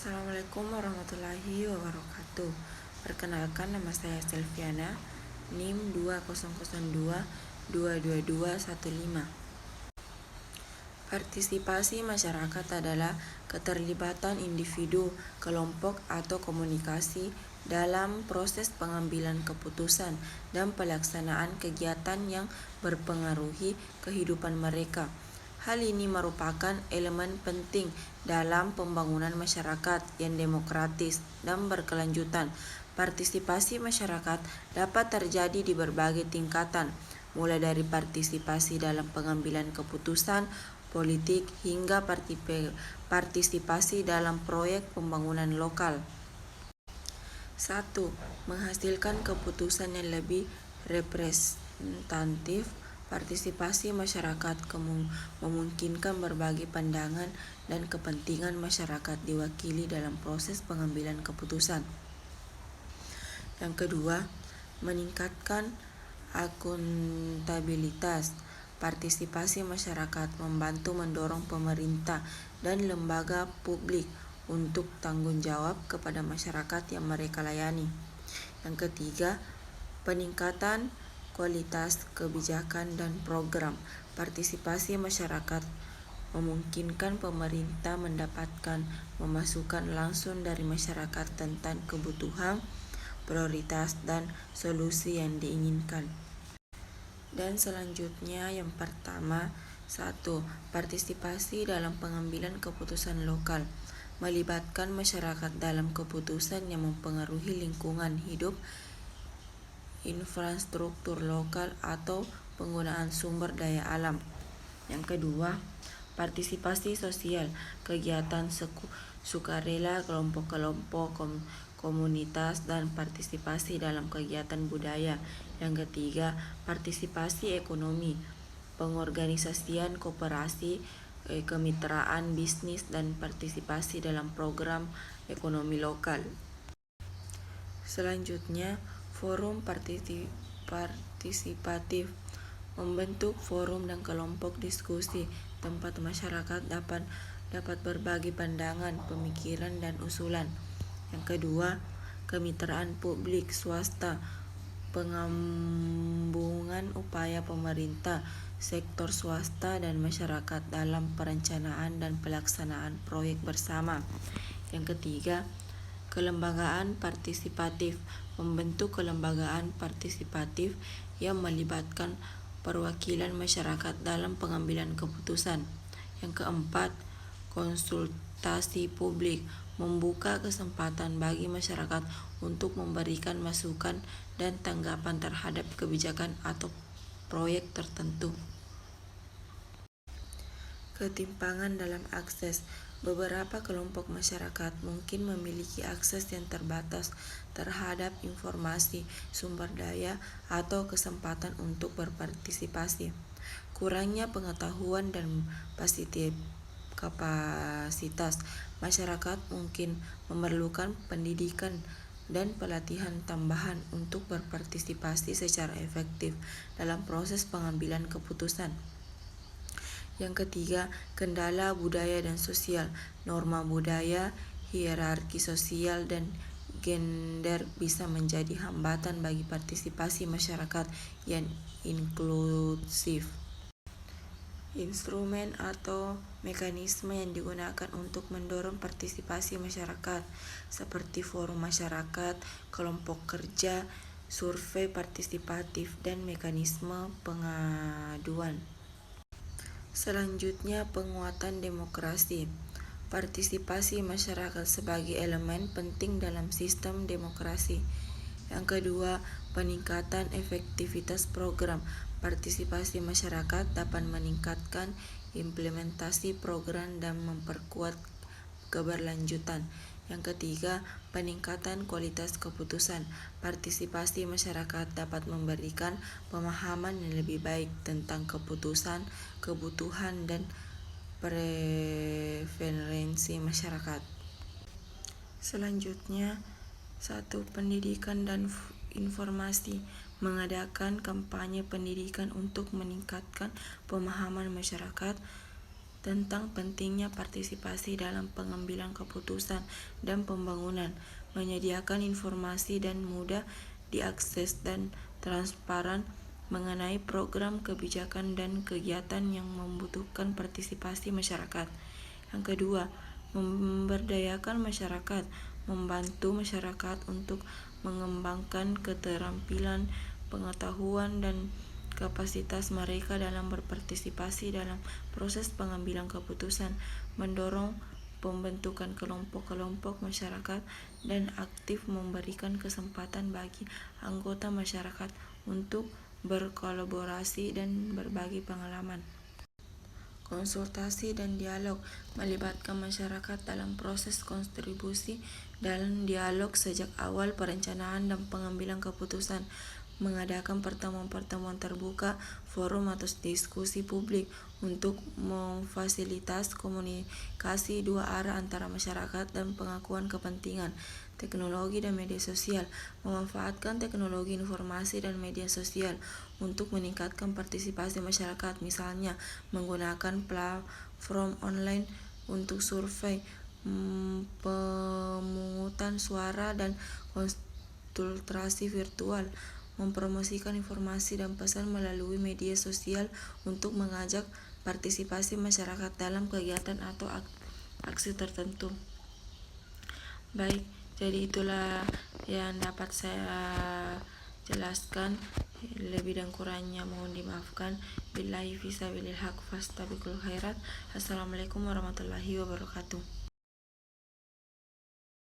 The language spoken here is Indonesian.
Assalamualaikum warahmatullahi wabarakatuh. Perkenalkan, nama saya Selviana, NIM 2002222215. Partisipasi masyarakat adalah keterlibatan individu, kelompok, atau komunikasi dalam proses pengambilan keputusan dan pelaksanaan kegiatan yang berpengaruhi kehidupan mereka. Hal ini merupakan elemen penting dalam pembangunan masyarakat yang demokratis dan berkelanjutan. Partisipasi masyarakat dapat terjadi di berbagai tingkatan, mulai dari partisipasi dalam pengambilan keputusan politik hingga partisipasi dalam proyek pembangunan lokal. 1. Menghasilkan keputusan yang lebih representatif. Partisipasi masyarakat memungkinkan berbagai pandangan dan kepentingan masyarakat diwakili dalam proses pengambilan keputusan. Yang kedua, meningkatkan akuntabilitas. Partisipasi masyarakat membantu mendorong pemerintah dan lembaga publik untuk tanggung jawab kepada masyarakat yang mereka layani. Yang ketiga, peningkatan kualitas kebijakan dan program. Partisipasi masyarakat memungkinkan pemerintah mendapatkan masukan langsung dari masyarakat tentang kebutuhan, prioritas, dan solusi yang diinginkan. Dan selanjutnya, yang pertama, 1. Partisipasi dalam pengambilan keputusan lokal. Melibatkan masyarakat dalam keputusan yang mempengaruhi lingkungan hidup, infrastruktur lokal, atau penggunaan sumber daya alam. Yang kedua, partisipasi sosial. Kegiatan sukarela, kelompok-kelompok, komunitas, dan partisipasi dalam kegiatan budaya. Yang ketiga, partisipasi ekonomi. Pengorganisasian koperasi, kemitraan bisnis, dan partisipasi dalam program ekonomi lokal. Selanjutnya, forum partisipatif. Membentuk forum dan kelompok diskusi tempat masyarakat dapat berbagi pandangan, pemikiran, dan usulan. Yang kedua, kemitraan publik swasta. Penggabungan upaya pemerintah, sektor swasta, dan masyarakat dalam perencanaan dan pelaksanaan proyek bersama. Yang ketiga, kelembagaan partisipatif. Membentuk kelembagaan partisipatif yang melibatkan perwakilan masyarakat dalam pengambilan keputusan. Yang keempat, konsultasi publik. Membuka kesempatan bagi masyarakat untuk memberikan masukan dan tanggapan terhadap kebijakan atau proyek tertentu. Ketimpangan dalam akses. Beberapa kelompok masyarakat mungkin memiliki akses yang terbatas terhadap informasi, sumber daya, atau kesempatan untuk berpartisipasi. Kurangnya pengetahuan dan kapasitas masyarakat mungkin memerlukan pendidikan dan pelatihan tambahan untuk berpartisipasi secara efektif dalam proses pengambilan keputusan. Yang ketiga, kendala budaya dan sosial. Norma budaya, hierarki sosial, dan gender bisa menjadi hambatan bagi partisipasi masyarakat yang inklusif. Instrumen atau mekanisme yang digunakan untuk mendorong partisipasi masyarakat seperti forum masyarakat, kelompok kerja, survei partisipatif, dan mekanisme pengaduan. Selanjutnya, penguatan demokrasi. Partisipasi masyarakat sebagai elemen penting dalam sistem demokrasi. Yang kedua, peningkatan efektivitas program. Partisipasi masyarakat dapat meningkatkan implementasi program dan memperkuat keberlanjutan. Yang ketiga, peningkatan kualitas keputusan. Partisipasi masyarakat dapat memberikan pemahaman yang lebih baik tentang keputusan, kebutuhan, dan preferensi masyarakat. Selanjutnya, 1. Pendidikan dan informasi. Mengadakan kampanye pendidikan untuk meningkatkan pemahaman masyarakat tentang pentingnya partisipasi dalam pengambilan keputusan dan pembangunan, menyediakan informasi dan mudah diakses dan transparan mengenai program kebijakan dan kegiatan yang membutuhkan partisipasi masyarakat. Yang kedua, memberdayakan masyarakat, membantu masyarakat untuk mengembangkan keterampilan, pengetahuan, dan kapasitas mereka dalam berpartisipasi dalam proses pengambilan keputusan, mendorong pembentukan kelompok-kelompok masyarakat, dan aktif memberikan kesempatan bagi anggota masyarakat untuk berkolaborasi dan berbagi pengalaman. Konsultasi dan dialog, melibatkan masyarakat dalam proses kontribusi dan dialog sejak awal perencanaan dan pengambilan keputusan, mengadakan pertemuan-pertemuan terbuka, forum atau diskusi publik untuk memfasilitas komunikasi dua arah antara masyarakat dan pengakuan kepentingan. Teknologi dan media sosial, memanfaatkan teknologi informasi dan media sosial untuk meningkatkan partisipasi masyarakat, misalnya menggunakan platform online untuk survei, pemungutan suara, dan konsultasi virtual, mempromosikan informasi dan pesan melalui media sosial untuk mengajak partisipasi masyarakat dalam kegiatan atau aksi tertentu. Baik, jadi itulah yang dapat saya jelaskan. Lebih dan kurangnya mohon dimaafkan. Billahi fisabilil haq fastabiqul khairat. Assalamualaikum warahmatullahi wabarakatuh.